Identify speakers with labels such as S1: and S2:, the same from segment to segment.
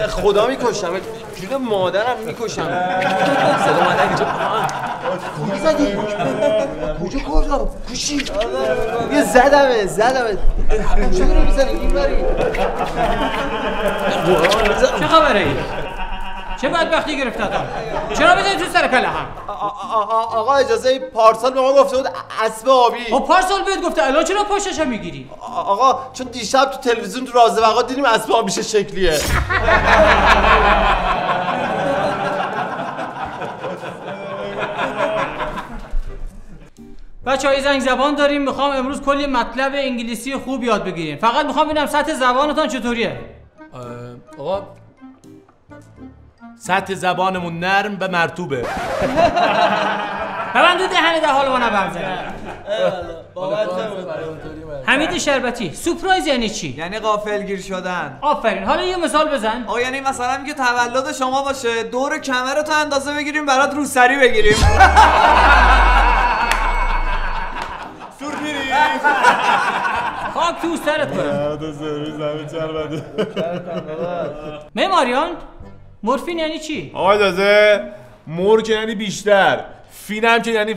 S1: خدا میکشم جون مادرم میکشم صدا اومده اینجا کجا زدی؟ کجا کجا؟ کشی؟ یه زدمه کجا رو میزنی این بری؟
S2: چه خبره ای؟ چه بدبختی گرفته آدم؟ چرا بزنی تو سر کله هم؟
S1: آقا اجازه پارسال به ما گفته بود اسب آبی.
S2: پارسال بهت گفته الان چرا پاشش هم میگیری؟
S1: آقا چون دیشب تو تلویزیون تو راز وقا دیدیم اسب آبی چه شکلیه.
S2: بچه‌ها زنگ زبان داریم، میخوام امروز کلی مطلب انگلیسی خوب یاد بگیریم. فقط میخوام ببینم سطح زبانتون چطوریه.
S3: آقا سطح زبانمون نرم به مرطوبه.
S2: ببندو دهنه در حال ما نبرزنی. حمید شربتی، سورپرایز یعنی چی؟
S4: یعنی غافلگیر شدن.
S2: آفرین. حالا یه مثال بزن.
S4: آقا یعنی مثلا میگه تولد شما باشه، دور کمرتو اندازه بگیریم برات روسری بگیریم.
S2: خاک تو سرت کنم. معماریان مورفین یعنی چی؟
S3: آقا اجازه مور که یعنی بیشتر، فینم که یعنی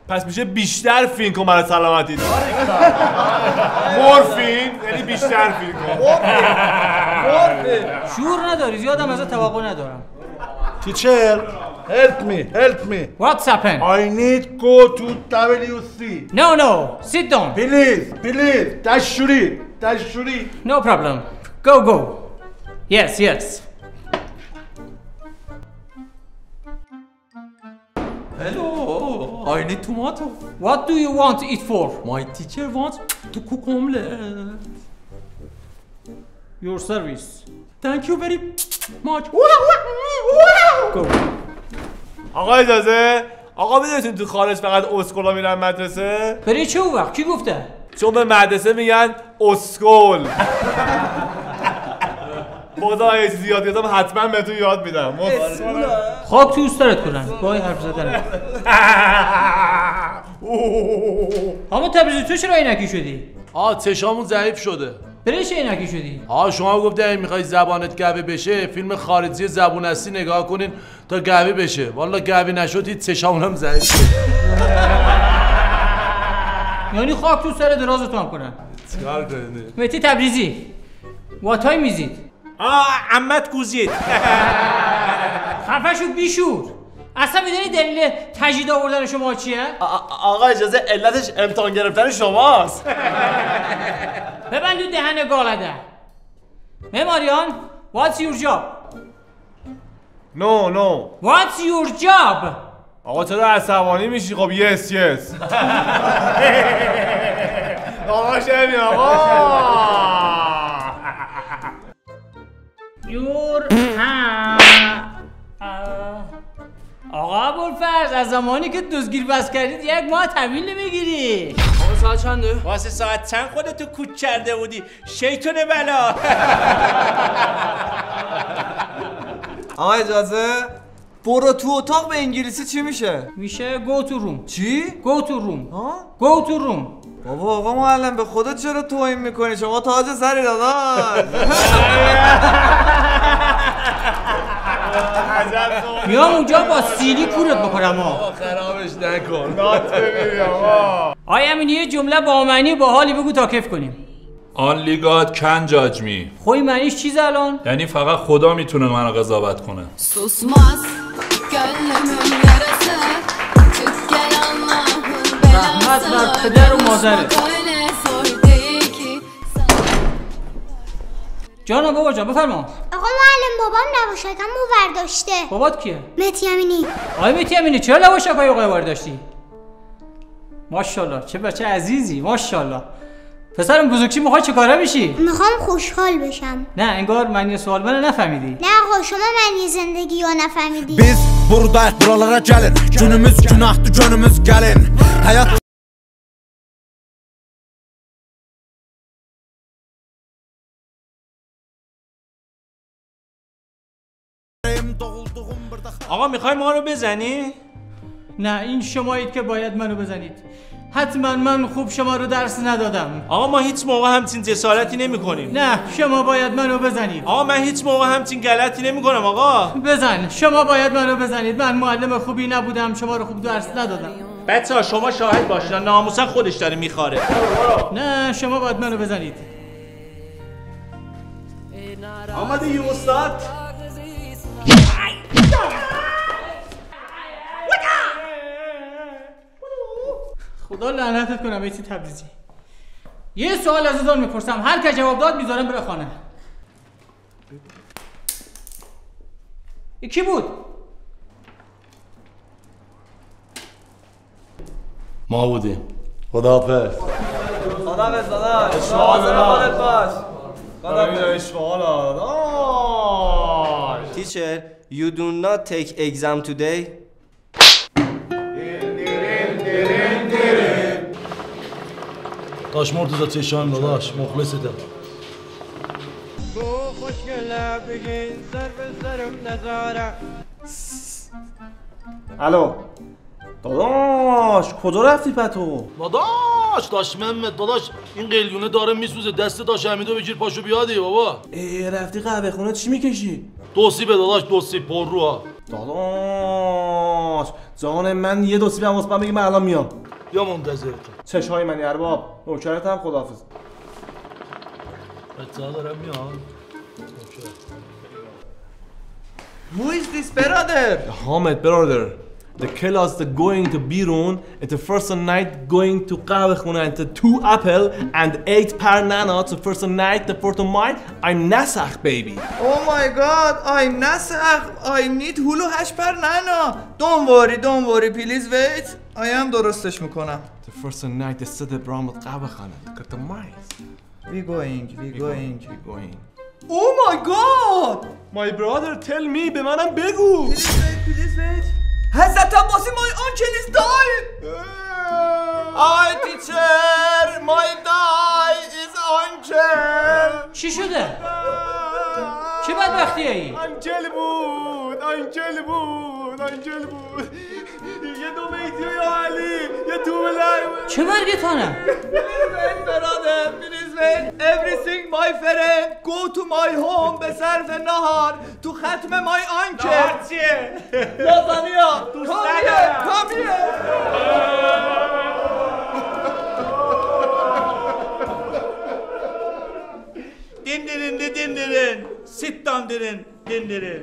S3: پس میشه بیشتر فین کن برای سلامتی. مورفین یعنی بیشتر فین کن.
S2: شعور نداری، زیادم ازت توقع ندارم.
S5: Teacher, help me.
S2: What's happened?
S5: I need go to WC.
S2: No, sit down.
S5: Please, Dashuri.
S2: No problem. Go. Yes.
S4: Hello, I need tomato.
S2: What do you want it for?
S4: My teacher wants to cook omelette.
S2: Your service.
S4: Thank you very much.
S2: Go.
S3: آقا اجازه آقا میدونید تو خارج فقط اسکولا میرن مدرسه؟
S2: برای چه اون وقت؟ کی گفته؟
S3: چون به مدرسه میگن اسکول. خدا یه چیزی یاد گرفتم حتما بهتون یاد میدم.
S2: خاک تو استرت کنن با این حرف زدن. اما تبریزی تو چرا عینکی شدی؟
S3: چشامون ضعیف شده.
S2: برای چه عینکی شدی؟
S3: شما گفتید میخوای زبانت قوی بشه فیلم خارجی زبون هستی نگاه کنین تا قوی بشه. والا قوی نشد چشامونم ضعیف شد.
S2: یعنی خاک تو سر درازتون هم کنن.
S3: چیکار کنی؟
S2: مهدی تبریزی What time is it؟
S3: عمت گوزید.
S2: خفه شو بیشور. اصلا میدونی دلیل تجدید آوردن شما چیه؟
S1: آقا اجازه علتش امتحان گرفتن شماست.
S2: ببندو دهن گالده. معماریان What's your job؟
S3: No.
S2: What's your job؟
S3: آقا چرا عصبانی میشی؟ خب yes. آقا شمی آقا.
S2: آقا ابوالفضل از زمانی که دزگیر بس کردید یک ماه تحویل نمیگیری.
S4: آقا ساعت چنده؟
S6: واسه ساعت چند خودتو کوک کرده بودی شیطون بلا.
S4: آقا اجازه برو تو اتاق به انگلیسی چی میشه؟
S2: میشه go to room.
S4: چی؟
S2: go to room. go to room.
S4: بابا آقا معلم به خودت چرا توهین میکنی؟ شما تاج سری داداش.
S2: میام اونجا با سیلی کورت بکنم
S3: خرابش نکن. نات ببینی آقا.
S2: آیا امینی یه جمله با معنی باحالی بگو تا کیف کنیم.
S7: Only God can judge me.
S2: خوی معنیش چیز الان؟
S7: یعنی فقط خدا میتونه منو قضاوت کنه.
S8: Susmaz gönlümün yarası. Çık gel Allah'ın belası.
S2: رحمت بر پدر و مادرت.
S8: öyle zor değil ki.
S2: جانم بابا جان بفرما.
S9: آقا معلم بابام لواشکم رو برداشته.
S2: بابات کیه؟
S9: مهدی امینی.
S2: آقای مهدی امینی چرا لواشکای آقای برداشتی؟ ماشاءالله چه بچه عزیزی ماشاءالله. پسرم بزرگشی میخوای چه کاره بشی؟
S9: میخوام خوشحال بشم.
S2: نه انگار معنی سوال منو نفهمیدی.
S9: نه آقا شما معنی زندگی رو نفهمیدی.
S10: Biz buradayıq buralara gəlin. Günümüz günahdır gönümüz gəlin. Hayat
S6: آقا میخوای ما رو بزنی؟
S2: نه این شمایید که باید منو بزنید. حتما من خوب شما رو درس ندادم.
S6: آقا ما هیچ موقع همچین جسارتی نمی کنیم.
S2: نه شما باید منو بزنید.
S6: آقا من هیچ موقع همچین غلطی نمی کنم آقا.
S2: بزن، شما باید منو بزنید. من معلم خوبی نبودم، شما رو خوب درس ندادم.
S6: بچه‌ها شما شاهد باشید، ناموسا خودش داره میخاره.
S2: نه شما باید منو بزنید.
S4: آمدی استاد؟
S2: خدا لعنتت کنم بیتی تبریزی. یه سوال عزیزان میپرسم، هر که جواب داد میذارم بره خانه. کی بود؟
S3: ما بودیم.
S5: خداحافظ.
S4: خداحافظ داداش. مواظب خودت باش. خداحافظ.
S1: Teacher, you do not take exam today.
S3: داش مرتضی چشان داداش مخلصتم.
S5: الو داداش کجا رفتی پتو؟
S3: داش محمد داداش این قلیونه داره میسوزه، دست داش حمیدو بگیر پاشو بیادی بابا.
S5: رفتی قهوه خونه چی میکشی؟
S3: دوسی به داداش، دوسی پر رو ها.
S5: داداش جان من یه دوسی هم واسه من بگی من الان میام.
S3: یا منتظرتم.
S5: چشای منی ارباب، نوکرتم. خداحافظ.
S3: بچه‌ها دارم میان.
S4: Who is this brother?
S5: Ahmed brother. The class the going to Birun at the first night going to قهوه خونه and the 2 apple and 8 banana to first night the fourth night I'm Nasakh baby.
S4: Oh my god, I'm Nasakh. I need hulu hash banana. Don't worry, please wait. I am درستش میکنم.
S5: The first night the city برام قهوه خونه. Got the mice.
S4: We going.
S5: Oh my god! My brother tell me به منم بگو.
S4: Please wait. حضرت عباسی my uncle is dying.
S5: I teacher my die is uncle.
S2: چی شده؟ چه بدبختیه ای؟
S5: انجل بود. یه دو بیتی یا علی یه تو بلای.
S2: چه مرگتانه؟
S4: Please wait. Everything my friend go to my home به صرف نهار تو ختم my uncle.
S6: نهار چیه؟
S4: لازانیا. Come here.
S6: Dindirin. Sit down dirin. Dindirin.